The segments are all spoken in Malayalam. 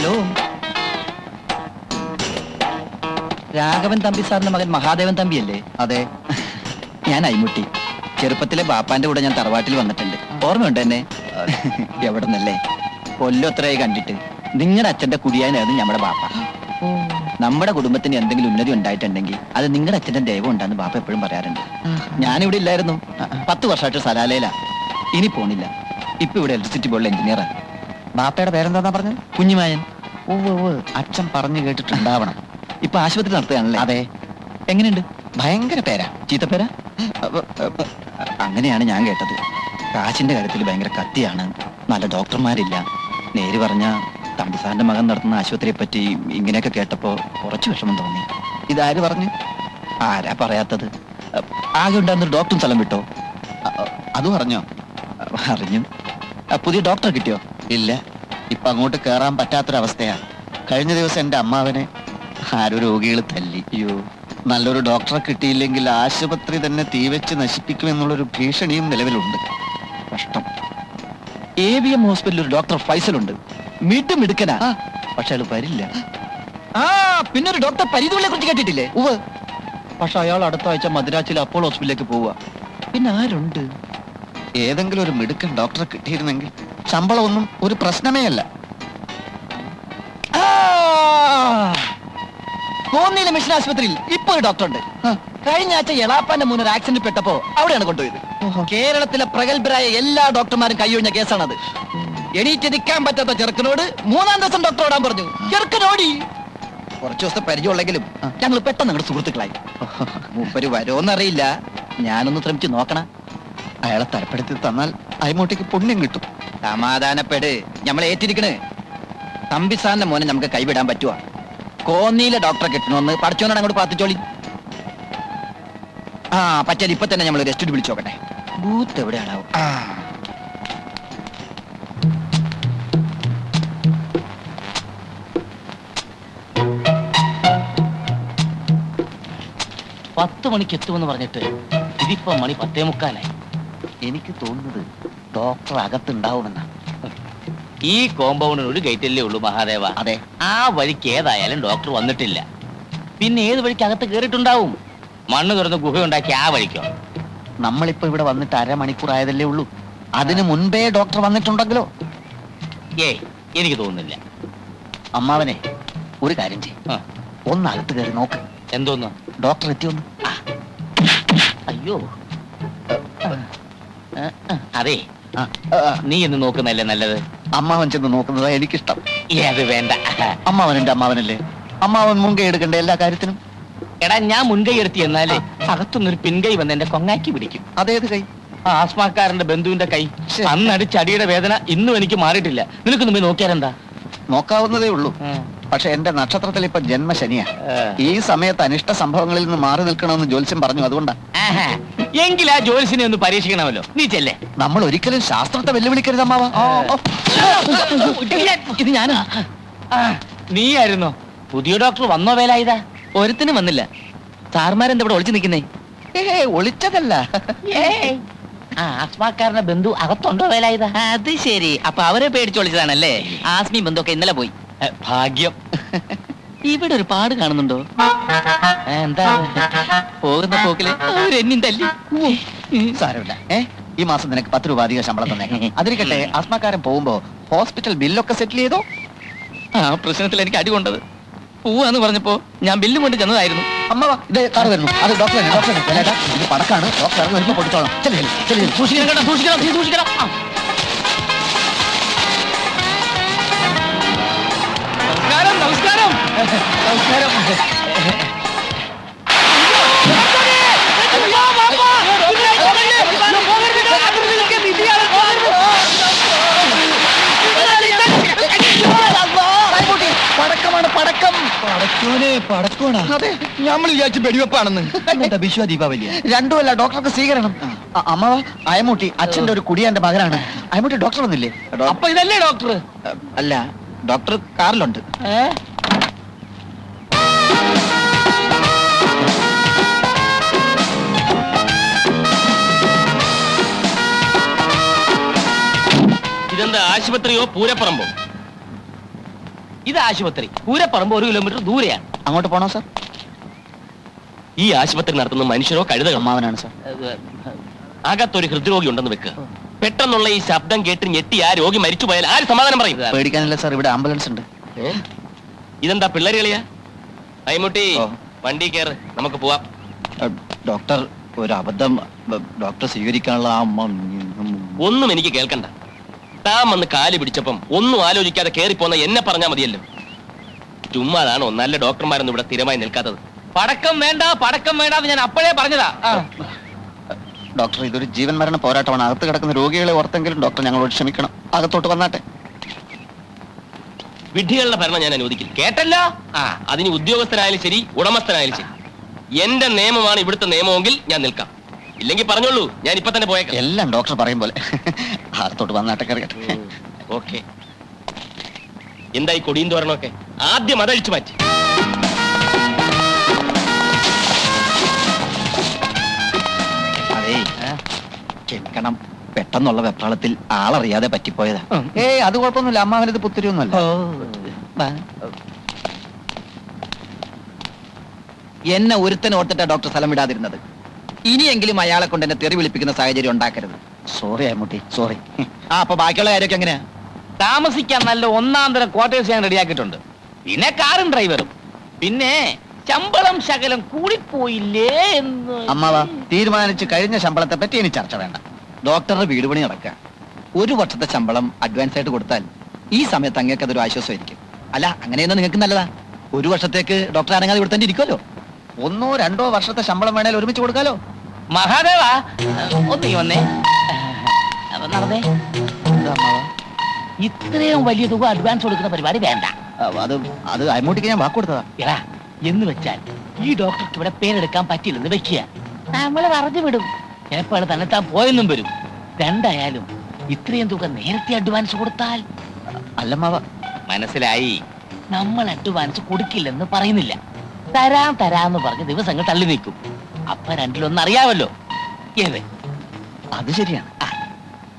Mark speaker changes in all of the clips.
Speaker 1: ഹലോ, രാഘവൻ തമ്പി സാറിന്റെ മകൻ മഹാദേവൻ തമ്പി അല്ലേ?
Speaker 2: അതെ.
Speaker 1: ഞാൻ അയ്മുട്ടി. ചെറുപ്പത്തിലെ ബാപ്പാന്റെ കൂടെ ഞാൻ തറവാട്ടിൽ വന്നിട്ടുണ്ട്. ഓർമ്മയുണ്ട് എന്നെ? എവിടെ നിന്നല്ലേ? കൊല്ലൊത്രയായി കണ്ടിട്ട്. നിങ്ങളുടെ അച്ഛന്റെ കുടിയാനായിരുന്നു നമ്മുടെ ബാപ്പ. നമ്മുടെ കുടുംബത്തിന് എന്തെങ്കിലും ഉന്നതി ഉണ്ടായിട്ടുണ്ടെങ്കിൽ അത് നിങ്ങളുടെ അച്ഛന്റെ ദൈവം ഉണ്ടാന്ന് ബാപ്പ എപ്പോഴും പറയാറുണ്ട്. ഞാനിവിടെ ഇല്ലായിരുന്നു. 10 വർഷമായിട്ട് സലാലയിലാ. ഇനി പോണില്ല. ഇപ്പൊ ഇവിടെ ഇലക്ട്രിസിറ്റി ബോർഡിലെ എഞ്ചിനീയറാ.
Speaker 2: ബാപ്പയുടെ പേരെന്താ പറഞ്ഞത്?
Speaker 1: കുഞ്ഞുമായൻ.
Speaker 2: അച്ഛൻ പറഞ്ഞു കേട്ടിട്ടുണ്ടാവണം.
Speaker 1: ഇപ്പൊ ആശുപത്രി നടത്തുകയാണല്ലേ?
Speaker 2: അതെ.
Speaker 1: എങ്ങനെയുണ്ട്?
Speaker 2: ഭയങ്കര പേരാ.
Speaker 1: ചീത്തപ്പേരാ? അങ്ങനെയാണ് ഞാൻ കേട്ടത്. കാശിന്റെ കാര്യത്തിൽ ഭയങ്കര കത്തിയാണ്. നല്ല ഡോക്ടർമാരില്ല. നേര് പറഞ്ഞ തമ്പിസാറിന്റെ മകൻ നടത്തുന്ന ആശുപത്രിയെ പറ്റി ഇങ്ങനെയൊക്കെ കേട്ടപ്പോ കുറച്ച് വിഷമം തോന്നി.
Speaker 2: ഇതാര് പറഞ്ഞു?
Speaker 1: ആരാ പറയാത്തത്? ആകെ ഉണ്ടായിരുന്നൊരു ഡോക്ടറും സ്ഥലം വിട്ടോ?
Speaker 2: അത് പറഞ്ഞോ?
Speaker 1: അറിഞ്ഞു. പുതിയ ഡോക്ടറെ കിട്ടിയോ?
Speaker 2: ഇല്ല. ഇപ്പൊ അങ്ങോട്ട് കേറാൻ പറ്റാത്തൊരവസ്ഥയാ. കഴിഞ്ഞ ദിവസം എന്റെ അമ്മാവനെ ആരോ രോഗികൾ തല്ലി.
Speaker 1: അയ്യോ.
Speaker 2: നല്ലൊരു ഡോക്ടറെ കിട്ടിയില്ലെങ്കിൽ ആശുപത്രി തന്നെ തീവെച്ച് നശിപ്പിക്കുമെന്നുള്ളൊരു ഭീഷണിയും നിലവിലുണ്ട്.
Speaker 1: കഷ്ടം. AVM ഹോസ്പിറ്റലിൽ ഒരു ഡോക്ടർ ഫൈസലുണ്ട്. മിടുക്കനാ. പക്ഷെ അയാൾ വരില്ല. പിന്നെ ഒരു ഡോക്ടർ പരിധുവിനെ കുറിച്ച് കേട്ടിട്ടില്ലേ? പക്ഷെ അയാൾ അടുത്ത ആഴ്ച മദ്രാസിലെ അപ്പോളോ ഹോസ്പിറ്റലിലേക്ക് പോവുക. പിന്നെ ആരുണ്ട്?
Speaker 2: ഏതെങ്കിലും ഒരു മിടുക്കൻ ഡോക്ടറെ കിട്ടിയിരുന്നെങ്കിൽ ശമ്പളമൊന്നും ഒരു പ്രശ്നമേ അല്ല.
Speaker 1: കോന്നിയിലെ മിഷൻ ആശുപത്രിയിൽ ഇപ്പൊ ഒരു ഡോക്ടർ ഉണ്ട്. കഴിഞ്ഞ ആഴ്ച എളാപ്പാന്റെ മുന്നൊരു ആക്സിഡന്റ് പെട്ടപ്പോ അവിടെയാണ് കൊണ്ടുപോയത്. കേരളത്തിലെ പ്രഗത്ഭരായ എല്ലാ ഡോക്ടർമാരും കൈയൊഴിഞ്ഞ കേസാണത്. എണീറ്റ് നിൽക്കാൻ പറ്റാത്ത ചെറുക്കനോട് 3-ാം ദിവസം ഡോക്ടർ ഓടാൻ പറഞ്ഞു. ചെറുക്കനോടി. കുറച്ചു ദിവസത്തെ പരിചയമുള്ളെങ്കിലും ഞങ്ങൾ പെട്ടെന്ന് ഞങ്ങളുടെ സുഹൃത്തുക്കളായി. മൂപ്പര് വരുമോന്നറിയില്ല. ഞാനൊന്ന് ശ്രമിച്ചു നോക്കണം.
Speaker 2: അയാളെ തരപ്പെടുത്തി തന്നാൽ അയ്മൂട്ടിക്ക് പുണ്യം കിട്ടും.
Speaker 1: സമാധാനപ്പെട്. നമ്മൾ ഏറ്റിരിക്കണ്. തമ്പിസാറിന്റെ മോനെ നമുക്ക് കൈവിടാൻ പറ്റുവാ. കോന്നിയിലെ ഡോക്ടറെ കിട്ടണമെന്ന് പഠിച്ചോനാണ് അങ്ങോട്ട് പ്രാർത്ഥിച്ചോളി. പറ്റാൽ ഇപ്പൊ തന്നെ നമ്മൾ റെസ്റ്റ് വിളിച്ചു നോക്കട്ടെ. ബൂത്ത് എവിടെയാണാവും?
Speaker 3: പത്ത് മണിക്ക് എത്തുമെന്ന് പറഞ്ഞിട്ട് ഇതിപ്പോ മണി 10:45.
Speaker 2: എനിക്ക് തോന്നുന്നത് ഡോക്ടർ അകത്തുണ്ടാവുമെന്നാ.
Speaker 3: ഈ കോമ്പൗണ്ടിന് ഒരു ഗേറ്റല്ലേ ഉള്ളൂ മഹാദേവ.
Speaker 2: അതെ.
Speaker 3: ആ വഴിക്ക് ഏതായാലും ഡോക്ടർ വന്നിട്ടില്ല. പിന്നെ ഏത് വഴിക്ക് അകത്ത് കേറിയിട്ടുണ്ടാവും? മണ്ണ് തുറന്ന് ഗുഹയുണ്ടാക്കി ആ വഴിക്കോ?
Speaker 2: നമ്മളിപ്പോ ഇവിടെ വന്നിട്ട് അരമണിക്കൂർ ആയതല്ലേ ഉള്ളൂ. അതിനു മുൻപേ ഡോക്ടർ വന്നിട്ടുണ്ടെങ്കിലോ?
Speaker 3: ഏയ്, എനിക്ക് തോന്നുന്നില്ല.
Speaker 2: അമ്മാവനെ ഒരു കാര്യം ചെയ്യും, ഒന്ന് അകത്ത് കയറി നോക്ക്.
Speaker 3: എന്തോന്ന്?
Speaker 2: ഡോക്ടർ എത്തിയൊന്ന്.
Speaker 3: അയ്യോ, അതെ, നീ എന്ന് നോക്കുന്നല്ലേ നല്ലത്.
Speaker 2: അമ്മാവൻ ചെന്ന് നോക്കുന്നതാ എനിക്കിഷ്ടം.
Speaker 3: അത് വേണ്ട.
Speaker 2: അമ്മാവൻ എന്റെ അമ്മാവനല്ലേ. അമ്മാവൻ മുൻകൈ എടുക്കണ്ടേ എല്ലാ കാര്യത്തിനും?
Speaker 3: എടാ, ഞാൻ മുൻകൈ എടുത്തി എന്നാലേ അകത്തുനിന്നൊരു പിൻകൈ വന്ന് എന്റെ കൊങ്ങാക്കി പിടിക്കും.
Speaker 2: അതേത് കൈ?
Speaker 3: ആസ്മാക്കാരന്റെ ബന്ധുവിന്റെ കൈ. അന്നടിച്ചടിയുടെ വേദന ഇന്നും എനിക്ക് മാറിയിട്ടില്ല. നിനക്കൊന്നും പോയി നോക്കിയാലെന്താ?
Speaker 2: നോക്കാവുന്നതേ ഉള്ളൂ. പക്ഷെ എന്റെ നക്ഷത്രത്തിൽ ഇപ്പൊ ജന്മശനിയാ. ഈ സമയത്ത് അനിഷ്ട സംഭവങ്ങളിൽ നിന്ന് മാറി നിൽക്കണമെന്ന് ജ്യോത്സ്യം പറഞ്ഞു. അതുകൊണ്ടാ.
Speaker 3: എങ്കിൽ ആ ജ്യോത്സ്യനെ ഒന്ന് പരീക്ഷിക്കണമല്ലോ. നീ ചെല്ലേ.
Speaker 2: നമ്മൾ ഒരിക്കലും ശാസ്ത്രത്തെ വെല്ലുവിളിക്കരുത് അമ്മാവ.
Speaker 1: ഇത് ഞാനാ.
Speaker 3: നീയായിരുന്നോ? പുതിയ ഡോക്ടർ വന്നോ? വേലായുധ?
Speaker 1: ഒരുത്തിനും വന്നില്ല. സാർമാരെന്താ ഇവിടെ ഒളിച്ചു നിൽക്കുന്നേ?
Speaker 2: ഒളിച്ചതല്ല.
Speaker 3: ആസ്മാക്കാരന്റെ ബന്ധു അകത്തുണ്ടോ വേലായുധ?
Speaker 1: അത് ശരി. അപ്പൊ അവരെ പേടിച്ചൊളിച്ചതാണല്ലേ? ആസ്മി ബന്ധുക്കെ ഇന്നലെ പോയി.
Speaker 3: ഭാഗ്യം.
Speaker 1: ഇവിടെ ഒരു പാട് കാണുന്നുണ്ടോ?
Speaker 3: എന്താ?
Speaker 1: പോകുന്ന പോക്കില് അവരെന്നും തല്ലി.
Speaker 2: സാരമില്ല. ഈ മാസം നിനക്ക് 10 രൂപ അധികം ശമ്പളം തന്നെ. അതിരിക്കട്ടെ, ആസ്മാക്കാരൻ പോകുമ്പോ ഹോസ്പിറ്റൽ ബില്ലൊക്കെ സെറ്റിൽ ചെയ്തോ?
Speaker 1: ആ പ്രശ്നത്തിൽ എനിക്ക് അടി കൊണ്ടത്. പോവാന്ന് പറഞ്ഞപ്പോ ഞാൻ ബില്ലും കൊണ്ട് ചെന്നതായിരുന്നു.
Speaker 2: അമ്മവാ, ഇത് കാറ് വരുന്നു. അത് ഡോക്ടറെ ഇത് പടക്കാണ്. ഡോക്ടർ ഇറങ്ങി വരുമ്പോ കൊടുത്തോളാം.
Speaker 3: സൂക്ഷിക്കണം കേട്ടോ, സൂക്ഷിക്കണം, നീ സൂക്ഷിക്കണം.
Speaker 1: നമസ്കാരം. നമസ്കാരം. നമസ്കാരം. പടക്കമാണ്, പടക്കം. പടക്കോണ. അതെ, നമ്മൾ വിചാരിച്ചു വെടിവെപ്പാണെന്ന്. വിശ്വ ദീപാവലിയ
Speaker 2: രണ്ടുമല്ല, ഡോക്ടർക്ക് സ്വീകരണം. അമ്മാവ, അയമൂട്ടി അച്ഛന്റെ ഒരു കുടിയാന്റെ മകനാണ്. അയമൂട്ടി ഡോക്ടർ വന്നില്ലേ?
Speaker 3: അപ്പൊ ഇതല്ലേ ഡോക്ടർ?
Speaker 1: അല്ല, ഡോക്ടർ കാറിലുണ്ട്.
Speaker 3: ഇതെന്താ, ആശുപത്രിയോ പൂരപ്പറമ്പോ? ഇത് ആശുപത്രി. പൂരപ്പറമ്പ് 1 കിലോമീറ്റർ ദൂരെയാണ്.
Speaker 2: അങ്ങോട്ട് പോണോ സാർ?
Speaker 3: ഈ ആശുപത്രി നടത്തുന്ന മനുഷ്യരോ കഴുതകളോ?
Speaker 2: അമ്മാവനാണ് സാർ.
Speaker 3: അകത്തൊരു ഹൃദ്രോഗി ഉണ്ടെന്ന് വെക്കുക. പെട്ടെന്നുള്ള ഈ ശബ്ദം കേട്ട് ഞെട്ടി ആ രോഗി മരിച്ചു പോയാൽ ആര് സമാധാനം പറയും?
Speaker 2: പേടിക്കാനില്ല സാർ, ഇവിടെ ആംബുലൻസ് ഉണ്ട്.
Speaker 3: ഇതെന്താ പിള്ളേര് കളിയാ? അയ്മുട്ടി,
Speaker 1: ഓ.
Speaker 3: വണ്ടി കയറ്, നമുക്ക് പോവാം.
Speaker 1: ഡോക്ടർ, ഒരു അബദ്ധം. ഡോക്ടർ സ്വീകരിക്കാനുള്ള
Speaker 3: ഒന്നും എനിക്ക് കേൾക്കണ്ട. താൻ വന്ന് കാല് പിടിച്ചപ്പം ഒന്നും ആലോചിക്കാതെ കേറിപ്പോന്ന എന്നെ പറഞ്ഞാൽ മതിയല്ലോ. ചുമ്മാതാണോ നല്ല ഡോക്ടർമാരൊന്നും ഇവിടെ സ്ഥിരമായി നിൽക്കാത്തത്? പടക്കം വേണ്ട, പടക്കം വേണ്ട എന്ന് ഞാൻ അപ്പോഴേ പറഞ്ഞതാ.
Speaker 2: ഡോക്ടർ, ഇതൊരു ജീവൻ മരണ പോരാട്ടമാണ്. അകത്ത് കിടക്കുന്ന രോഗികളെ ഓർത്തെങ്കിലും ഡോക്ടർ ഞങ്ങളോട് ക്ഷമിക്കണം. അകത്തോട്ട് വന്നാട്ടെ.
Speaker 3: വിഡ്ഢികളുടെ ഭരണം ഞാൻ അനുവദിക്കില്ല. കേട്ടല്ലോ? അതിന് ഉദ്യോഗസ്ഥനായാലും ശരി, ഉടമസ്ഥനായാലും ശരി, എന്റെ നിയമമാണ് ഇവിടുത്തെ നിയമമെങ്കിൽ ഞാൻ നിൽക്കാം. ഇല്ലെങ്കിൽ പറഞ്ഞോളൂ, ഞാൻ ഇപ്പൊ തന്നെ പോയേക്കാം.
Speaker 2: എല്ലാം ഡോക്ടർ പറയും പോലെ. അകത്തോട്ട് വന്നാട്ടെ, കറിയട്ടെ.
Speaker 3: ഓക്കെ. എന്തായി കൊടിയും തോരണമൊക്കെ? ആദ്യം അതഴിച്ചു മാറ്റി.
Speaker 1: അതേ, ക്ഷമിക്കണം. പെട്ടെന്നുള്ള വെപ്രാളത്തിൽ ആളറിയാതെ പറ്റിപ്പോയതാ.
Speaker 2: ഏയ്, അത് കുഴപ്പമൊന്നുമില്ല. അമ്മാവനത് പുത്തിരിയൊന്നുമല്ല.
Speaker 1: എന്നെ ഒരുത്തൻ ഓർത്തിട്ടാ ഡോക്ടർ സ്ഥലം വിടാതിരുന്നത്. ഇനിയെങ്കിലും അയാളെ കൊണ്ട് എന്നെ തെറി വിളിപ്പിക്കുന്ന സാഹചര്യം ഉണ്ടാക്കരുത്.
Speaker 2: Sorry Ammutty, sorry.
Speaker 1: അപ്പൊ ബാക്കിയുള്ള കാര്യമൊക്കെ എങ്ങനെയാ?
Speaker 3: താമസിക്കാൻ നല്ല 1-ാം ക്വാർട്ടേഴ്സ് ഞാൻ റെഡിയാക്കിയിട്ടുണ്ട്. പിന്നെ കാറും ഡ്രൈവറും. പിന്നെ ശമ്പളം ശകലം കൂടിപ്പോയില്ലേ എന്ന്.
Speaker 2: അമ്മാവ, തീരുമാനിച്ച് കഴിഞ്ഞ ശമ്പളത്തെ പറ്റി ഇനി ചർച്ച വേണ്ട.
Speaker 1: ഡോക്ടറുടെ വീട് പണി നടക്കുക. 1 വർഷത്തെ ശമ്പളം അഡ്വാൻസ് ആയിട്ട് കൊടുത്താൽ ഈ സമയത്ത് അങ്ങേക്ക് അതൊരു ആശ്വാസമായിരിക്കും. അല്ല, അങ്ങനെയൊന്നും നിങ്ങൾക്ക് നല്ലതാ. 1 വർഷത്തേക്ക് ഡോക്ടർ അനങ്ങാതെ ഇവിടെ തന്നെ ഇരിക്കുമല്ലോ.
Speaker 2: 1 or 2 വർഷത്തെ ശമ്പളം വേണേൽ ഒരുമിച്ച് കൊടുക്കാലോ.
Speaker 3: മഹാദേവാ, ഒന്നീ വന്നേ. അപ്പൊ നടന്നേ. ഇത്രയും വലിയ തുക അഡ്വാൻസ് കൊടുക്കുന്ന പരിപാടി വേണ്ട.
Speaker 2: അത് അമ്മൂട്ടിക്ക് ഞാൻ വാക്ക് കൊടുത്തതാ.
Speaker 3: എടാ, എന്ന് വെച്ചാൽ ഈ ഡോക്ടർക്ക് ഇവിടെ പേരെടുക്കാൻ പറ്റില്ലെന്ന് വെക്കുക. നമ്മളെ പറഞ്ഞു വിടും. ചിലപ്പോൾ തന്നെ താൻ പോയെന്നും വരും. രണ്ടായാലും ഇത്രയും തുക നേരത്തെ അഡ്വാൻസ് കൊടുത്താൽ.
Speaker 2: അല്ലമ്മാവ,
Speaker 3: മനസ്സിലായി. നമ്മൾ അഡ്വാൻസ് കൊടുക്കില്ലെന്ന് പറയുന്നില്ല. തരാന്ന് പറഞ്ഞ് ദിവസങ്ങൾ തള്ളി നീക്കും. അപ്പൊ രണ്ടിലൊന്നും അറിയാമല്ലോ. ഏത്?
Speaker 2: അത് ശരിയാണ്.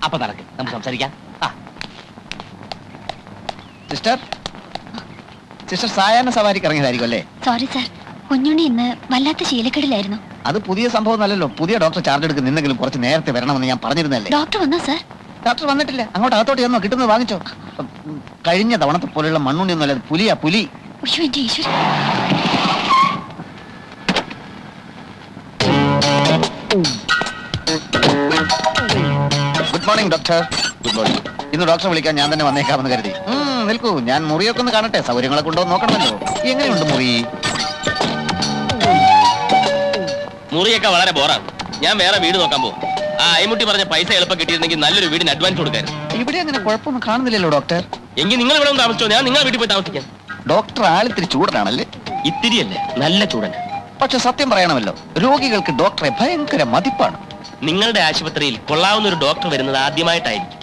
Speaker 3: അപ്പൊ നടക്ക്, നമുക്ക് സംസാരിക്കാം.
Speaker 2: സിസ്റ്റർ, സിസ്റ്റർ സായാഹ്ന സവാരിക്ക് ഇറങ്ങിയതായിരിക്കും അല്ലേ?
Speaker 4: സോറി സാർ, കുഞ്ഞുണ്ണി ഇന്ന് വല്ലാത്ത ശീലക്കേടിലായിരുന്നു.
Speaker 2: അത് പുതിയ സംഭവം അല്ലല്ലോ. പുതിയ ഡോക്ടർ ചാർജ് എടുക്കുന്ന നിന്നെങ്കിലും കുറച്ച് നേരത്തെ വരണമെന്ന് ഞാൻ പറഞ്ഞിരുന്നല്ലേ.
Speaker 4: ഡോക്ടർ വന്നോ സാർ?
Speaker 2: ഡോക്ടർ വന്നിട്ടില്ല. അങ്ങോട്ട് അകത്തോട്ട് ചെന്നോ, കിട്ടുന്നത് വാങ്ങിച്ചോ. കഴിഞ്ഞ തവണത്തെ പോലെയുള്ള മണ്ണുണ്ണിയൊന്നും അല്ല, പുലിയാ, പുലി.
Speaker 4: ഉയ്യോ, എന്റെ ഈശ്വരൻ.
Speaker 2: Good morning doctor. Good morning. ഇന്ന് ഡോക്ടറെ വിളിക്കാൻ ഞാൻ തന്നെ വന്നേക്കാമെന്ന് കരുതി. നിൽക്കൂ, ഞാൻ മുറിയൊക്കെ ഒന്ന് കാണട്ടെ. സൗകര്യങ്ങളൊക്കെ ഉണ്ടോ നോക്കണമല്ലോ. എങ്ങനെയുണ്ട് മുറി?
Speaker 3: മുറിയൊക്കെ വളരെ ബോറാണ്. ഞാൻ വേറെ വീട് നോക്കാൻ പോകും. അയ്മുട്ടി പറഞ്ഞ പൈസ എളുപ്പം കിട്ടിയിരുന്നെങ്കിൽ നല്ലൊരു വീടിന് അഡ്വാൻസ് കൊടുക്കായിരുന്നു.
Speaker 2: ഇവിടെ അങ്ങനെ കുഴപ്പമൊന്നും കാണുന്നില്ലല്ലോ ഡോക്ടർ.
Speaker 3: എങ്കിൽ നിങ്ങൾ ഇവിടെ താമസിച്ചോ, ഞാൻ നിങ്ങളെ വീട്ടിൽ പോയി താമസിക്കാം.
Speaker 2: ഡോക്ടർ ആളിത്തിരി ചൂടനാണല്ലേ?
Speaker 3: ഇത്തിരിയല്ലേ, നല്ല ചൂടൻ.
Speaker 2: പക്ഷെ സത്യം പറയണമല്ലോ, രോഗികൾക്ക് ഡോക്ടറെ ഭയങ്കര മതിപ്പാണ്.
Speaker 3: നിങ്ങളുടെ ആശുപത്രിയിൽ കൊള്ളാവുന്ന ഒരു ഡോക്ടർ വരുന്നത് ആദ്യമായിട്ടായിരിക്കും.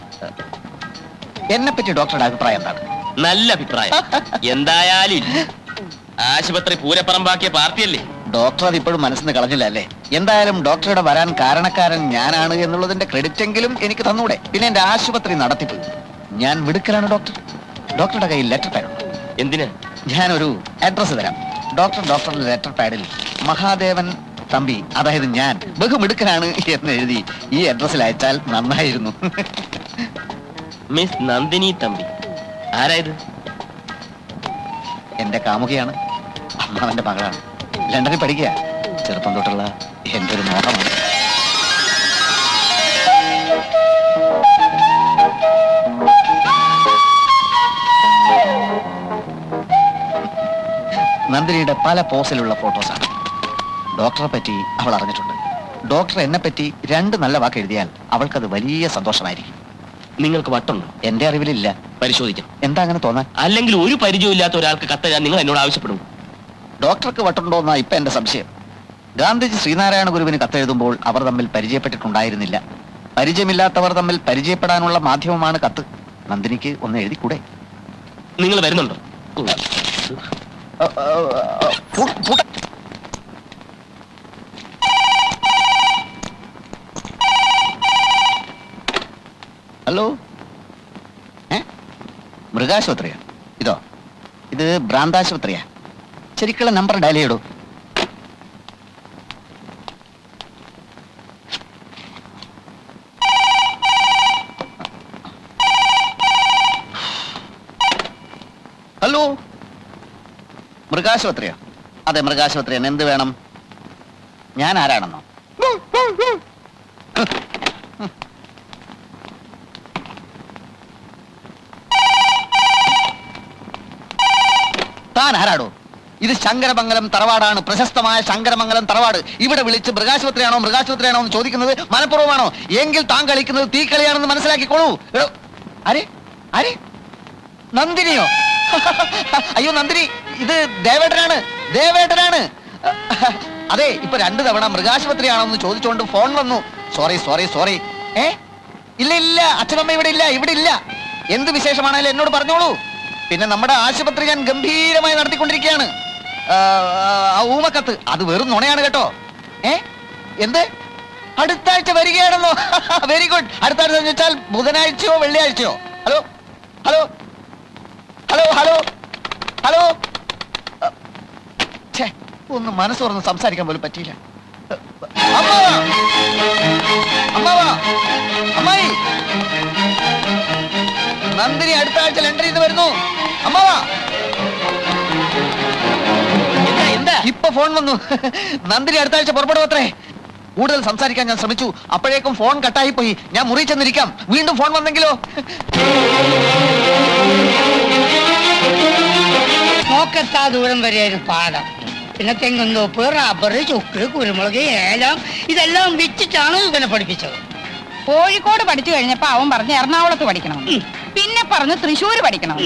Speaker 2: എന്നെ പറ്റി ഡോക്ടറുടെ അഭിപ്രായം എന്താണ്?
Speaker 3: നല്ല അഭിപ്രായം. എന്തായാലും ഇല്ല. ആശുപത്രി പൂരപ്പറമ്പാക്കിയ പാർട്ടിയല്ലേ.
Speaker 2: ഡോക്ടർ അത് ഇപ്പോഴും മനസ്സിന് കളഞ്ഞില്ല അല്ലേ? എന്തായാലും ഡോക്ടറുടെ വരാൻ കാരണക്കാരൻ ഞാനാണ് എന്നുള്ളതിന്റെ ക്രെഡിറ്റ് എങ്കിലും എനിക്ക് തന്നൂടെ? പിന്നെ എന്റെ ആശുപത്രി നടത്തിപ്പ് ഞാൻ മിടുക്കലാണ് ഡോക്ടർ. ഡോക്ടറുടെ കയ്യിൽ ലെറ്റർ പാഡ് ഉണ്ട്.
Speaker 3: എന്തിന്?
Speaker 2: ഞാനൊരു അഡ്രസ് തരാം. ഡോക്ടറുടെ ലെറ്റർ പാഡിൽ മഹാദേവൻ തമ്പി, അതായത് ഞാൻ ബഹുമിടുക്കനാണ് എന്ന് എഴുതി ഈ അഡ്രസ്സിൽ അയച്ചാൽ നന്നായിരുന്നു.
Speaker 3: മിസ് നന്ദിനി തമ്പി. ആരായത്?
Speaker 2: എന്റെ കാമുകയാണ്. അമ്മാവന്റെ മകളാണ്. ലണ്ടനിൽ പഠിക്കുക. ചെറുപ്പം തൊട്ടുള്ള എന്റെ ഒരു മോഹമാണ്. നന്ദിനിയുടെ പല പോസിലുള്ള ഫോട്ടോസാണ്. ഡോക്ടറെ പറ്റി അവൾ അറിഞ്ഞിട്ടുണ്ട്. ഡോക്ടർ എന്നെ പറ്റി 2 നല്ല വാക്ക് എഴുതിയാൽ അവൾക്കത് വലിയ സന്തോഷമായിരിക്കും.
Speaker 3: നിങ്ങൾക്ക് വട്ടുണ്ടോ?
Speaker 2: എന്റെ അറിവിലില്ല.
Speaker 3: പരിശോധിക്കണം.
Speaker 2: എന്താ അങ്ങനെ തോന്നാൻ?
Speaker 3: അല്ലെങ്കിൽ ഒരു പരിചയമില്ലാത്ത ഒരാൾക്ക് കത്തെഴുതാൻ നിങ്ങൾ എന്നോട് ആവശ്യപ്പെടും.
Speaker 2: ഡോക്ടർക്ക് വട്ടുണ്ടോ എന്നാ ഇപ്പൊ എന്റെ സംശയം. ഗാന്ധിജി ശ്രീനാരായണ ഗുരുവിന് കത്തെഴുതുമ്പോൾ അവർ തമ്മിൽ പരിചയപ്പെട്ടിട്ടുണ്ടായിരുന്നില്ല. പരിചയമില്ലാത്തവർ തമ്മിൽ പരിചയപ്പെടാനുള്ള മാധ്യമമാണ് കത്ത്. നന്ദിനിക്ക് ഒന്ന് എഴുതിക്കൂടെ?
Speaker 3: നിങ്ങൾ വരുന്നുണ്ടോ?
Speaker 2: ഹലോ, മൃഗാശുപത്രിയാ? ഇതോ ഇത് ഭ്രാന്താശുപത്രിയാ. ശരിക്കുള്ള നമ്പർ ഡയൽ ചെയ്യടൂ. ഹലോ, മൃഗാശുപത്രിയോ? അതെ, മൃഗാശുപത്രിയാണ്. എന്ത് വേണം? ഞാൻ ആരാണെന്നോ? താൻ ആരാടോ? ഇത് ശങ്കരമംഗലം തറവാടാണ്, പ്രശസ്തമായ ശങ്കരമംഗലം തറവാട്. ഇവിടെ വിളിച്ച് മൃഗാശുപത്രിയാണോ മൃഗാശുപത്രിയാണോ എന്ന് ചോദിക്കുന്നത് മനഃപൂർവ്വമാണോ? എങ്കിൽ താൻ കളിക്കുന്നത് തീക്കളിയാണെന്ന് മനസ്സിലാക്കിക്കോളൂ. എടോ, ആരെ ആരെ? നന്ദിനിയോ? അയ്യോ നന്ദിനി, ഇത് ദേവേട്ടനാണ്, ദേവേട്ടനാണ്. അതെ, ഇപ്പൊ 2 തവണ മൃഗാശുപത്രിയാണോ എന്ന് ചോദിച്ചുകൊണ്ട് ഫോൺ വന്നു. Sorry sorry sorry. ഇല്ല ഇല്ല, അച്ഛനമ്മ ഇവിടെ ഇല്ല, ഇവിടെ ഇല്ല. എന്ത് വിശേഷമാണേലും എന്നോട് പറഞ്ഞോളൂ. പിന്നെ നമ്മുടെ ആശുപത്രി ഞാൻ ഗംഭീരമായി നടത്തിക്കൊണ്ടിരിക്കുകയാണ്. ഊമക്കത്ത് അത് വെറും നുണയാണ് കേട്ടോ. എന്ത്? അടുത്ത ആഴ്ച വരികയാണെന്നോ? Very good. അടുത്ത ആഴ്ച എന്ന് വെച്ചാൽ ബുധനാഴ്ചയോ വെള്ളിയാഴ്ചയോ? Hello hello hello hello hello. ഛേ, ഒന്ന് മനസ്സ് തുറന്ന് സംസാരിക്കാൻ പോലും പറ്റിയില്ല. അമ്മാവാ, അമ്മാവാ, അമ്മായി, നന്ദിനി അടുത്ത ആഴ്ച ലണ്ടനിൽ നിന്ന് വരുന്നു. അമ്മാവാ,
Speaker 3: എന്താ?
Speaker 2: ഇപ്പൊ ഫോൺ വന്നു. നന്ദിനി അടുത്ത ആഴ്ച പുറപ്പെടുവത്രേ. കൂടുതൽ സംസാരിക്കാൻ ഞാൻ ശ്രമിച്ചു, അപ്പോഴേക്കും ഫോൺ കട്ടായി പോയി. ഞാൻ മുറി ചെന്നിരിക്കാം, വീണ്ടും ഫോൺ വന്നെങ്കിലോ?
Speaker 5: നോക്കെത്താ ദൂരം വരെയായിരുന്നു പാടം. പിന്നെ തെങ്ങുന്തോപ്പ്, റബ്ബർ, ചുക്ക്, കുരുമുളക്, ഏലം ഇതെല്ലാം വിറ്റിട്ടാണ് ഇവനെ പഠിപ്പിച്ചത്.
Speaker 6: കോഴിക്കോട് പഠിച്ചു കഴിഞ്ഞപ്പോ അവൻ പറഞ്ഞു എറണാകുളത്ത് പഠിക്കണം, പിന്നെ പറഞ്ഞു തൃശ്ശൂര് പഠിക്കണം,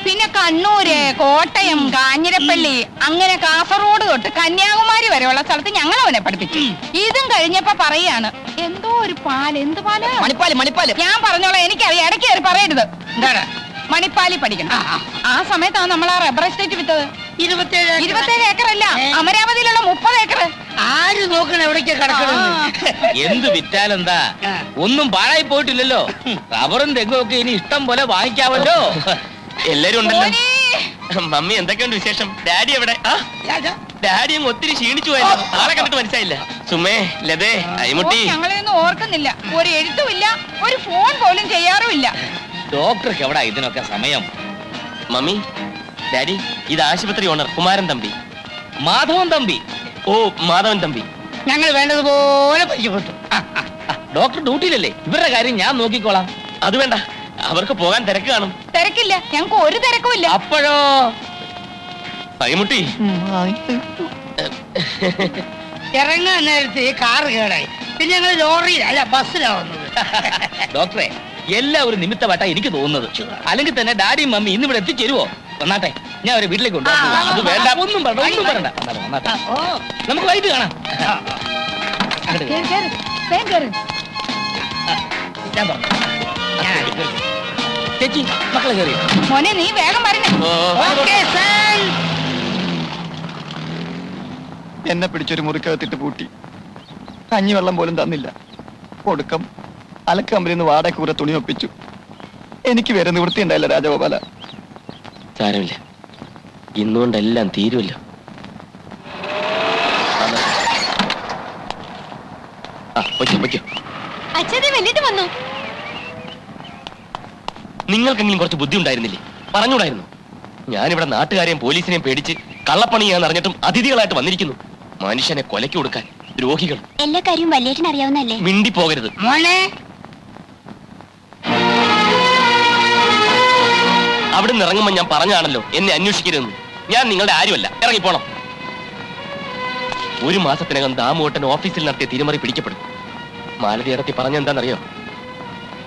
Speaker 6: പിന്നെ കണ്ണൂര്, കോട്ടയം, കാഞ്ഞിരപ്പള്ളി, അങ്ങനെ കാസർഗോഡ് തൊട്ട് കന്യാകുമാരി വരെയുള്ള സ്ഥലത്ത് ഞങ്ങൾ അവനെ പഠിപ്പിച്ചു. ഇതും കഴിഞ്ഞപ്പോ പറയാണ് എന്തോ ഒരു പാല്, എന്ത് പാല്?
Speaker 3: മണിപ്പാല്, മണിപ്പാല്.
Speaker 6: ഞാൻ പറഞ്ഞോളാം, എനിക്കറിയാം, ഇടയ്ക്ക് കയറി പറയരുത്.
Speaker 5: എന്താണ്?
Speaker 6: മണിപ്പാലി പഠിക്കണം. ആ സമയത്താണ് നമ്മൾ ആ റബ്ബർ എസ്റ്റേറ്റ് വിറ്റത്. 27 ഏക്കറല്ല, അമരാവതിയിലുള്ള 30 ഏക്കർ.
Speaker 5: ആര് നോക്കണ എവിടേക്കാ കിടക്കണെന്ന്?
Speaker 3: എന്ത് വിറ്റാലെന്താ? ഒന്നും പാഴായി പോയിട്ടില്ലല്ലോ. റബ്ബറും തെങ്ങും ഒക്കെ ഇനി ഇഷ്ടം പോലെ വാങ്ങിക്കാമല്ലോ. എല്ലാരും ഉണ്ടല്ലോ. മമ്മി എന്തൊക്കെയുണ്ട് വിശേഷം? ഡാഡി എവിടെ? ഡാഡി അങ്ങ് ഒത്തിരി ക്ഷീണിച്ചു പോയല്ലോ. ആളെ കണ്ടിട്ട് മനസ്സിലായില്ല. സുമേ, ലതേ, അയ്മുട്ടി.
Speaker 6: ഞങ്ങളെയൊന്നും ഓർക്കുന്നില്ല, ഒരു എഴുത്തുമില്ല, ഒരു ഫോൺ പോലും ചെയ്യാറുമില്ല.
Speaker 3: ഡോക്ടർക്ക് എവിടാ ഇതിനൊക്കെ സമയം? മമ്മി, ഡാഡി, ഇത് ആശുപത്രി ഓണർ കുമാരൻ തമ്പി. മാധവൻ തമ്പി. ഓ, മാധവൻ തമ്പി.
Speaker 5: ഞങ്ങൾ വേണ്ടതുപോലെ പരിചയപ്പെട്ടു.
Speaker 3: ഡോക്ടർ ഡ്യൂട്ടിയിലല്ലേ? ഇവരുടെ കാര്യം ഞാൻ നോക്കിക്കോളാം. അത് വേണ്ട, അവർക്ക് പോകാൻ തിരക്ക് കാണും.
Speaker 6: തിരക്കില്ല, ഞങ്ങൾക്ക് ഒരു തിരക്കുമില്ല.
Speaker 3: അപ്പോഴോ അയ്മുട്ടി,
Speaker 5: ഇറങ്ങാൻ നേരത്തെ കാറ് കേടായി. പിന്നെ ഞങ്ങൾ ലോറിയിൽ അല്ല ബസ്സിലാ വന്നത്.
Speaker 3: ഡോക്ടറെ, എല്ലാം ഒരു നിമിത്തമായിട്ടാ എനിക്ക് തോന്നുന്നത്. അല്ലെങ്കിൽ തന്നെ ഡാഡിയും മമ്മി ഇന്ന് ഇവിടെ എത്തിച്ചേരുവോ? വന്നാട്ടെ, ഞാൻ അവരെ വീട്ടിലേക്ക് കൊണ്ടുപോകാം. അത് വേണ്ട, ഒന്നും പറയണ്ട, ഒന്നും പറയണ്ട. വന്നാട്ടെ,
Speaker 5: ഓ,
Speaker 3: നമുക്ക് വൈകിട്ട് കാണാം. അങ്ങോട്ട്
Speaker 6: കേറ്, കേറ്, വേഗം കേറ്.
Speaker 3: ഞാൻ പറഞ്ഞു. ചേച്ചി, മക്കളെ കയറിയോ?
Speaker 6: മോനെ, നീ വേഗം പറഞ്ഞു.
Speaker 5: Okay, sir.
Speaker 1: എന്നെ പിടിച്ചൊരു മുറിക്കകത്തിട്ട് പൂട്ടി. കഞ്ഞിവെള്ളം പോലും തന്നില്ല. കൊടുക്കം അലക്കമ്പലിൽ നിന്ന് വാടക കൂടെ തുണി ഒപ്പിച്ചു. എനിക്ക് വേറെ നിവൃത്തിയുണ്ടായില്ല രാജഗോപാല.
Speaker 3: സാരമില്ല, ഇന്നുകൊണ്ടെല്ലാം തീരുമല്ലോ.
Speaker 4: അച്ഛനെ വെല്ലിട്ട് വന്നു.
Speaker 3: നിങ്ങൾക്കെങ്കിലും കുറച്ച് ബുദ്ധി ഉണ്ടായിരുന്നില്ലേ? പറഞ്ഞൂടായിരുന്നു? ഞാനിവിടെ നാട്ടുകാരെയും പോലീസിനെയും പേടിച്ച് കള്ളപ്പണി ഞാൻ അറിഞ്ഞിട്ടും അതിഥികളായിട്ട് വന്നിരിക്കുന്നു. മനുഷ്യനെ കൊലയ്ക്ക് കൊടുക്കാൻ ദ്രോഹികൾ.
Speaker 4: എല്ലാ കാര്യവും വല്യേട്ടൻ അറിയാവുന്നല്ലേ?
Speaker 3: മിണ്ടി പോകരുത്.
Speaker 5: മോനെ,
Speaker 3: അവിടെ നിന്ന് ഇറങ്ങുമ്പോൾ ഞാൻ പറഞ്ഞാണല്ലോ എന്നെ അന്വേഷിക്കരുതെന്ന്. ഞാൻ നിങ്ങളുടെ ആരുമല്ല, ഇറങ്ങിപ്പോണം. 1 മാസത്തിനകം ദാമുവേട്ടൻ ഓഫീസിൽ നടത്തിയ തിരിമറി പിടിക്കപ്പെടും. മാലതി ഇടത്തി പറഞ്ഞെന്താണെന്നറിയോ?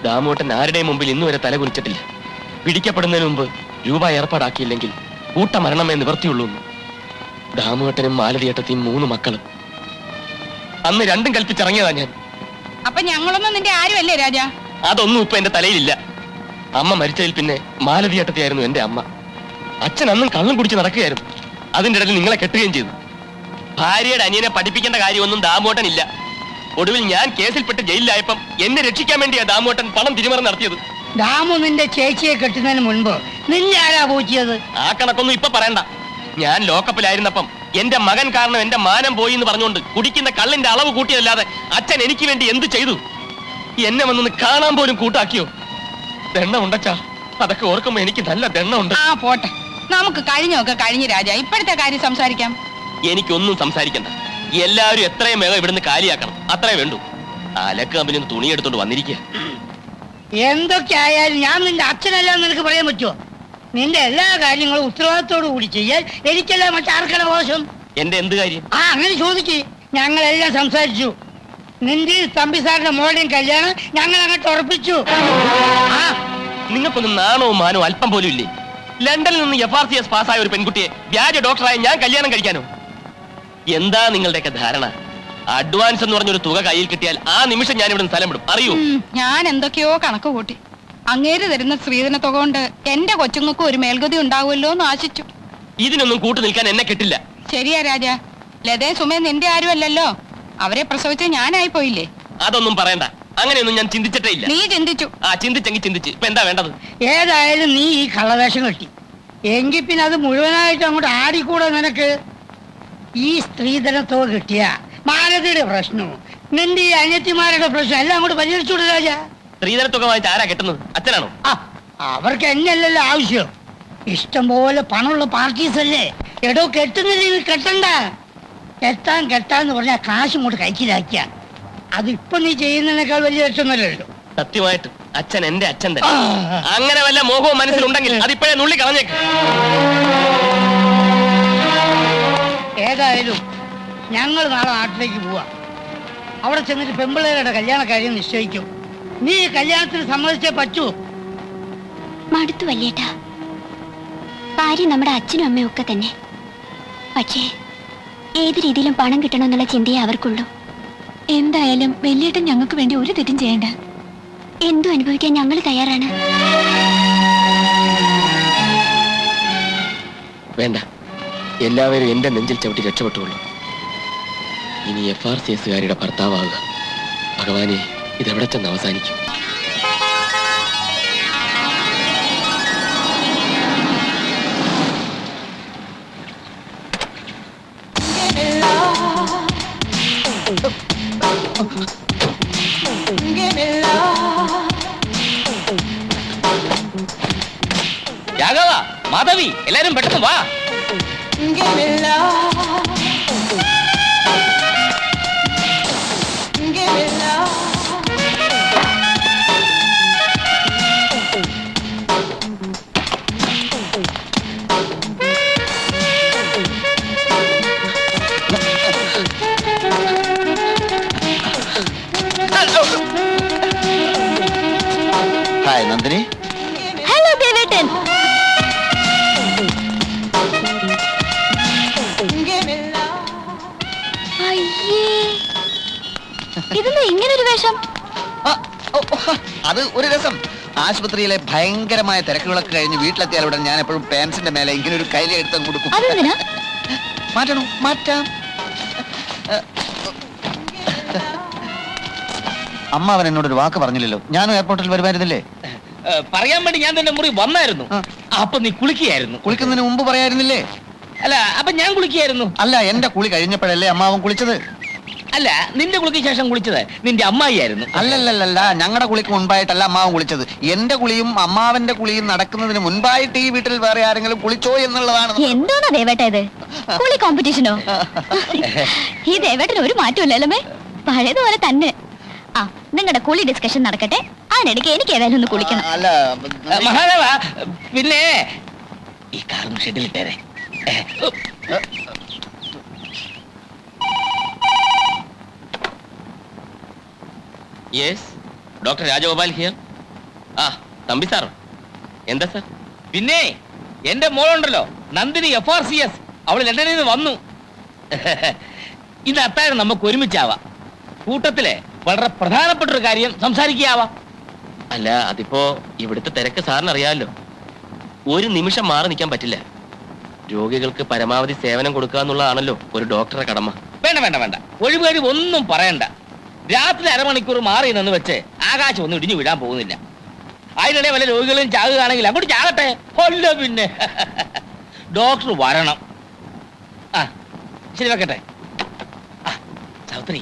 Speaker 3: ദാമുവേട്ടൻ ആരുടെയും മുമ്പിൽ ഇന്നുവരെ തല കുനിച്ചിട്ടില്ല. പിടിക്കപ്പെടുന്നതിന് മുമ്പ് രൂപ ഏർപ്പാടാക്കിയില്ലെങ്കിൽ കൂട്ടമരണമേ നിവർത്തിയുള്ളൂ. ദാമുവേട്ടനും മാലതിയേട്ടത്തെയും 3 മക്കളും. അന്ന് രണ്ടും കൽപ്പിച്ചിറങ്ങിയതാ ഞാൻ.
Speaker 6: അപ്പൊ ഞങ്ങളൊന്നും നിന്റെ ആരുമല്ലേ രാജാ?
Speaker 3: അതൊന്നും ഇപ്പൊ എന്റെ തലയിലില്ല. അമ്മ മരിച്ചതിൽ പിന്നെ മാലതിയേട്ടത്തിയായിരുന്നു എന്റെ അമ്മ. അച്ഛൻ അന്നും കള്ളം കുടിച്ച് നടക്കുകയായിരുന്നു. അതിന്റെ ഇടയിൽ നിങ്ങളെ കെട്ടുകയും ചെയ്തു. ഭാര്യയുടെ അനിയനെ പഠിപ്പിക്കേണ്ട കാര്യമൊന്നും ദാമോട്ടനില്ല. ഒടുവിൽ ഞാൻ കേസിൽപ്പെട്ട് ജയിലിലായപ്പം എന്നെ രക്ഷിക്കാൻ വേണ്ടിയാ ദാമോട്ടൻ പണം തിരിമറി നടത്തിയത്.
Speaker 5: ദാമു നിന്റെ ചേച്ചിയെ കെട്ടുന്നതിന് മുൻപ് നിന്നെ ആരാ പൂച്ചിയത്?
Speaker 3: ആ കണക്കൊന്നും ഇപ്പൊ പറയണ്ട. ഞാൻ ലോക്കപ്പിലായിരുന്നപ്പം എന്റെ മകൻ കാരണം എന്റെ മാനം പോയി എന്ന് പറഞ്ഞുകൊണ്ട് കുടിക്കുന്ന കള്ളിന്റെ അളവ് കൂട്ടിയല്ലാതെ അച്ഛൻ എനിക്ക് വേണ്ടി എന്ത് ചെയ്തു? എന്നെ വന്നൊന്ന് കാണാൻ പോലും കൂട്ടാക്കിയോ? ദണ്ണമുണ്ടച്ചാ, അതൊക്കെ ഓർക്കുമ്പോ എനിക്ക് നല്ല ദണ്ണമുണ്ട്.
Speaker 6: ആ പോട്ടെ, നമുക്ക് കഴിഞ്ഞൊക്കെ കഴിഞ്ഞ് രാജ. ഇപ്പോഴത്തെ കാര്യം സംസാരിക്കാം.
Speaker 3: എനിക്കൊന്നും സംസാരിക്കണ്ട. എല്ലാവരും എത്രയും വേഗം ഇവിടുന്ന് കാലിയാക്കണം, അത്രേ വേണ്ടൂ. അലക്ക് കമ്പനി തുണി എടുത്തോണ്ട് വന്നിരിക്കുക.
Speaker 5: എന്തൊക്കെ ആയാലും ഞാൻ നിന്റെ അച്ഛനല്ലാന്ന് നിനക്ക് പറയാൻ പറ്റുമോ? നിന്റെ എല്ലാ കാര്യങ്ങളും ഉത്തരവാദിത്തോടു കൂടി ചെയ്യാൻ എനിക്കല്ല മറ്റാർക്കട മോശം.
Speaker 3: എന്റെ എന്ത് കാര്യം?
Speaker 5: ആ അങ്ങനെ ചോദിക്ക്. ഞങ്ങളെല്ലാം സംസാരിച്ചു. നിന്റെ തമ്പി സാറിന്റെ മോളുടെയും കല്യാണം ഞങ്ങൾ അങ്ങോട്ട് ഉറപ്പിച്ചു. ആ
Speaker 3: നിങ്ങൾക്കൊന്നും നാണവും മാനവും അല്പം പോലും ഇല്ലേ? ലണ്ടനിൽ നിന്ന് FRCS പാസ്സായ ഒരു പെൺകുട്ടിയെ വ്യാജ ഡോക്ടറായി ഞാൻ കല്യാണം കഴിക്കാനോ? എന്താ നിങ്ങളുടെയൊക്കെ ധാരണ? അഡ്വാൻസ് എന്ന് പറഞ്ഞൊരു തുക കയ്യിൽ കിട്ടിയാൽ ആ നിമിഷം ഞാൻ ഇവിടെ സ്ഥലം വിടും, അറിയൂ.
Speaker 6: ഞാൻ എന്തൊക്കെയോ കണക്ക് കൂട്ടി. അങ്ങേര് തരുന്ന സ്ത്രീധന തുക കൊണ്ട് എന്റെ കൊച്ചുങ്ങൾക്ക് ഒരു മേൽഗതി ഉണ്ടാവുമല്ലോ എന്ന് ആശിച്ചു.
Speaker 3: ഇതിനൊന്നും കൂട്ടു നിൽക്കാൻ എന്നെ കിട്ടില്ല.
Speaker 6: ശരിയാ രാജ. ലതേ സുമേ നിന്റെ ആരുമല്ലല്ലോ. അവരെ പ്രസവിച്ച ഞാനായി പോയില്ലേ?
Speaker 3: അതൊന്നും പറയണ്ട. അങ്ങനെയൊന്നും ഞാൻ ചിന്തിച്ചിട്ടേ ഇല്ല.
Speaker 6: നീ ചിന്തിച്ചു.
Speaker 3: ആ ചിന്തിച്ചെങ്കിൽ ചിന്തിച്ച്. ഇപ്പൊ എന്താ വേണ്ടത്?
Speaker 5: ഏതായാലും നീ ഈ കള്ളവേഷം കെട്ടി എങ്കിൽ പിന്നെ അത് മുഴുവനായിട്ട് അങ്ങോട്ട് ആടിക്കൂടെ നിനക്ക്? ഈ സ്ത്രീധനത്തുക കിട്ടിയ മാലതിയുടെ പ്രശ്നവും നിന്റെ ഈ അനിയത്തിമാരുടെ പ്രശ്നം എല്ലാം അങ്ങോട്ട് പരിഹരിച്ചൂടെ രാജ?
Speaker 3: സ്ത്രീധന തുക വാങ്ങിച്ച് ആരാ കെട്ടുന്നത്? അച്ഛനാണോ?
Speaker 5: ആ അവർക്ക് എന്നല്ലല്ലോ ആവശ്യം. ഇഷ്ടം പോലെ പണമുള്ള പാർട്ടീസ് അല്ലേ. എടോ കെട്ടുന്നില്ലെങ്കിൽ കെട്ടണ്ട. കെട്ടാന്ന് പറഞ്ഞാൽ കാശ് ഇങ്ങോട്ട് കൈക്കിലാക്കിയ അതിപ്പോ നീ ചെയ്യുന്നതിനേക്കാൾ വലിയ രക്ഷമല്ലല്ലോ.
Speaker 3: സത്യമായിട്ട് അച്ഛൻ എന്റെ അച്ഛൻ തന്നെ. അങ്ങനെ വല്ല മോഹവും മനസ്സിലുണ്ടെങ്കിൽ അതിപ്പോഴേ നുള്ളി കളഞ്ഞേക്ക്.
Speaker 5: ഏതായാലും ഞങ്ങൾ നാളെ നാട്ടിലേക്ക് പോവാ. അവിടെ ചെന്നിട്ട് പെമ്പിള്ളേരുടെ കല്യാണ കാര്യം നിശ്ചയിക്കും. നീ ഈ കല്യാണത്തിന് സമ്മതിച്ചേ പറ്റൂ.
Speaker 4: മടുത്തു വല്യേട്ടാ. ഭാര്യ നമ്മുടെ അച്ഛനും അമ്മയും ഒക്കെ തന്നെ. പക്ഷേ ഏത് രീതിയിലും പണം കിട്ടണമെന്നുള്ള ചിന്തയെ അവർക്കുള്ളൂ. എന്തായാലും വല്യേട്ടൻ ഞങ്ങൾക്ക് വേണ്ടി ഒരു തെറ്റും ചെയ്യണ്ട. എന്തും അനുഭവിക്കാൻ ഞങ്ങൾ തയ്യാറാണ്.
Speaker 3: വേണ്ട, എല്ലാവരും എന്റെ നെഞ്ചിൽ ചവിട്ടി രക്ഷപ്പെട്ടുള്ളൂ. ഇനി FRCSകാരുടെ ഭർത്താവുക. ഭഗവാനെ, ഇതെവിടെ ചെന്ന് അവസാനിക്കും? രാഘവ, മാധവി, എല്ലാരും പെട്ടെന്ന് വാ.
Speaker 2: ഹായ് നന്ദിനി.
Speaker 4: ഹലോ ദേവേട്ടൻ. ഇതെന്താ ഇങ്ങനൊരു വേഷം?
Speaker 2: അത് ഒരു രസം. ആശുപത്രിയിലെ ഭയങ്കരമായ തിരക്കുകളൊക്കെ കഴിഞ്ഞ് വീട്ടിലെത്തിയാൽ ഉടൻ ഞാൻ എപ്പോഴും പാൻസിന്റെ മേലെ ഇങ്ങനെ ഒരു കൈലി എടുത്ത് കൊടുക്കും.
Speaker 4: അതെന്തിനാ?
Speaker 2: മാറ്റണോ? മാറ്റാം. അമ്മ അവൻ എന്നോടൊരു വാക്ക് പറഞ്ഞില്ലല്ലോ. ഞാനും എയർപോർട്ടിൽ വരുമായിരുന്നില്ലേ?
Speaker 3: പറയാൻ വേണ്ടി ഞാൻ തന്നെ മുറി വന്നായിരുന്നു. അപ്പൊ നീ കുളിക്കുകയായിരുന്നു.
Speaker 2: കുളിക്കുന്നതിന് മുമ്പ് പറയായിരുന്നില്ലേ?
Speaker 3: അല്ല, അപ്പൊ ഞാൻ കുളിക്കുകയായിരുന്നു.
Speaker 2: അല്ല, എന്റെ കുളി കഴിഞ്ഞപ്പോഴല്ലേ അമ്മാവൻ കുളിച്ചത്?
Speaker 3: അല്ല, നിന്റെ കുളിക്ക് ശേഷം കുളിച്ചത് നിന്റെ അമ്മായിയായിരുന്നു.
Speaker 2: അല്ലല്ലല്ല, ഞങ്ങളുടെ കുളിക്ക് മുൻപായിട്ടല്ല അമ്മാവൻ കുളിച്ചത്. എന്റെ കുളിയും അമ്മാവന്റെ കുളിയും നടക്കുന്നതിന് മുൻപായിട്ട് ഈ വീട്ടിൽ വേറെ ആരെങ്കിലും കുളിച്ചോ എന്നുള്ളതാണ്.
Speaker 4: എന്തോന്നാ ദേവേട്ട ഇത്? കുളി കോമ്പറ്റീഷനോ? ഈ ദേവേട്ടന് ഒരു മാറ്റമില്ലല്ലേ? പഴയതുപോലെ തന്നെ. ആ, നിങ്ങളുടെ കുളി ഡിസ്കഷൻ നടക്കട്ടെ. അതിനിടയ്ക്ക് എനിക്ക് ഏതായാലും ഒന്ന് കുളിക്കണം.
Speaker 2: അല്ല
Speaker 3: മഹാദേവ, പിന്നെ ഈ കാറും ഷെഡിലിട്ടേരെ. Yes, doctor Rajagopal here. ആ, തമ്പി സാറോ? എന്താ സാർ? പിന്നെ എന്റെ മോളുണ്ടല്ലോ നന്ദിനി, FRCS, അവൾ ലണ്ടനിൽ നിന്ന് വന്നു. ഇന്ന് അത്താഴം നമുക്ക് ഒരുമിച്ചാവാം. കൂട്ടത്തിലെ വളരെ പ്രധാനപ്പെട്ട ഒരു കാര്യം സംസാരിക്കാവാം. അല്ല, അതിപ്പോ ഇവിടുത്തെ തിരക്ക് സാറിന് അറിയാമല്ലോ. ഒരു നിമിഷം മാറി നിൽക്കാൻ പറ്റില്ല. രോഗികൾക്ക് പരമാവധി സേവനം കൊടുക്കുക എന്നുള്ളതാണല്ലോ ഒരു ഡോക്ടറുടെ കടമ. വേണ്ട വേണ്ട വേണ്ട, ഒഴിവുകഴി ഒന്നും പറയണ്ട. രാത്രി അരമണിക്കൂർ മാറി നിന്ന് വെച്ച് ആകാശം ഒന്നും ഇടിഞ്ഞു വിടാൻ പോകുന്നില്ല. അതിനിടെ വല്ല രോഗികളും ചാകുകയാണെങ്കിൽ അങ്ങോട്ട് ചാകട്ടെ. കൊല്ല പിന്നെ ഡോക്ടർ വരണം. ആ ശരി വെക്കട്ടെ. ആ സാവിത്രി,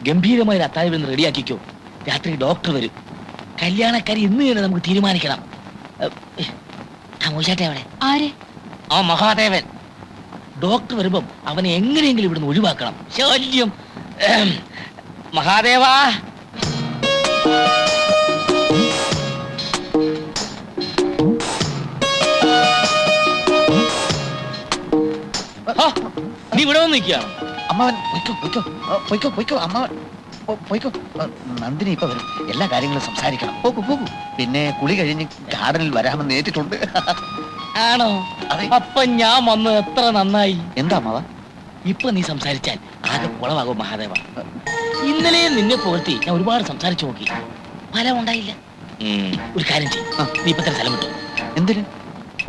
Speaker 3: ഗംഭീരമായ ഒരു അത്താഴം ഇന്ന് റെഡിയാക്കിക്കോ. രാത്രി ഡോക്ടർ വരും. കല്യാണക്കാരി ഇന്ന് തന്നെ നമുക്ക് തീരുമാനിക്കണം. മോശാട്ടെ അവിടെ
Speaker 6: ആര്?
Speaker 3: ആ മഹാദേവൻ. ഡോക്ടർ വരുമ്പം അവനെ എങ്ങനെയെങ്കിലും ഇവിടുന്ന് ഒഴിവാക്കണം. ശല്യം. മഹാദേവാ, ആ, നീ ഇവിടെ വന്ന് നിൽക്കുകയാണ്.
Speaker 2: അമ്മാവൻ പൊയ്ക്കോ അമ്മാവൻ പൊയ്ക്കോ. നന്ദിനി ഇപ്പൊ വരും, എല്ലാ കാര്യങ്ങളും സംസാരിക്കണം. പോകൂ. പിന്നെ കുളി കഴിഞ്ഞ് ഗാർഡനിൽ വരാമെന്ന് ഏറ്റിട്ടുണ്ട്.
Speaker 3: ആണോ?
Speaker 2: അതെ.
Speaker 3: അപ്പൊ ഞാൻ വന്ന് എത്ര നന്നായി.
Speaker 2: എന്താ അമ്മാവ?
Speaker 3: ഇപ്പൊ നീ സംസാരിച്ചാൽ ആകെ കുളമാകും മഹാദേവ. ഇന്നലെ നിന്നെ പുകഴ്ത്തി ഞാൻ ഒരുപാട് സംസാരിച്ചു നോക്കി, ഫലം ഉണ്ടായില്ല. ഒരു കാര്യം ചെയ്യും, നീ ഇപ്പൊ തന്നെ സ്ഥലം വിട്ടു.
Speaker 2: എന്തിന്?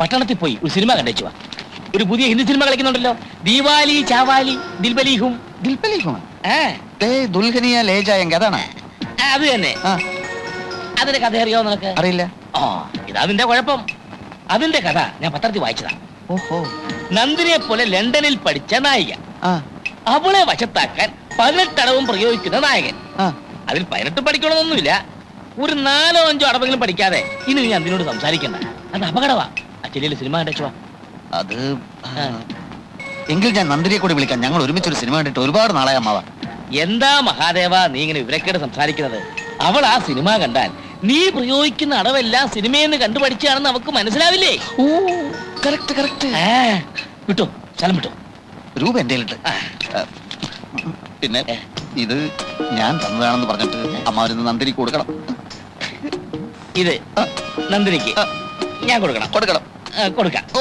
Speaker 3: പട്ടണത്തിൽ പോയി ഒരു സിനിമ കണ്ടേച്ചു വാ. ഒരു പുതിയ ഹിന്ദി സിനിമ കളിക്കുന്നുണ്ടല്ലോ, ദീവാലി ചാവാലി ദിൽബലിഹും.
Speaker 2: ദുൽഹനിയ ലേജായെങ്കിൽ അതാണ്.
Speaker 3: അത് തന്നെ. അതിന്റെ കഥ അറിയാവോ നിനക്ക്?
Speaker 2: അറിയില്ല.
Speaker 3: ആ, ഇതാ നിന്റെ കുഴപ്പം. അതിന്റെ കഥ ഞാൻ പത്രത്തിൽ വായിച്ചതാ.
Speaker 2: ഓഹോ.
Speaker 3: നന്ദിനെ പോലെ ലണ്ടനിൽ പഠിച്ച നായിക, അവളെ വശത്താക്കാൻ 18 അടവും പ്രയോഗിക്കുന്ന നായകൻ. അതിൽ 18 പഠിക്കണമെന്നൊന്നുമില്ല. ഒരു 4-5 അടവെങ്കിലും പഠിക്കാതെ ഇനി നീ അതിനോട് സംസാരിക്കണ്ട. അത് അപകടമാ. അച്ഛനിലെ സിനിമ കണ്ടേച്ചു.
Speaker 2: അത് എങ്കിൽ ഞാൻ നന്ദിനിയെ കൂടി വിളിക്കാം. ഞങ്ങൾ ഒരുമിച്ചൊരു സിനിമ കണ്ടിട്ട് ഒരുപാട് നാളായി അമ്മാവ.
Speaker 3: എന്താ മഹാദേവ നീ ഇങ്ങനെ വിവരക്കേട് സംസാരിക്കുന്നത്? അവൾ ആ സിനിമ കണ്ടാൽ നീ പ്രയോഗിക്കുന്ന അടവെല്ലാം സിനിമയെന്ന് കണ്ടുപഠിച്ചാണെന്ന് നമുക്ക് മനസ്സിലാവില്ലേ?
Speaker 2: ഓ, കറക്റ്റ്.
Speaker 3: വിട്ടോ, സ്ഥലം വിട്ടോ.
Speaker 2: രൂപ എന്റെ കയ്യിലുണ്ട്. പിന്നെ ഇത് ഞാൻ തന്നതാണെന്ന് പറഞ്ഞിട്ട് അമ്മാവരിന്ന് നന്ദിനിക്ക് കൊടുക്കണം.
Speaker 3: ഇത് നന്ദിനിക്ക് ഞാൻ കൊടുക്കണം.
Speaker 2: കൊടുക്കാം.
Speaker 3: കൊടുക്കാം.
Speaker 2: ഓ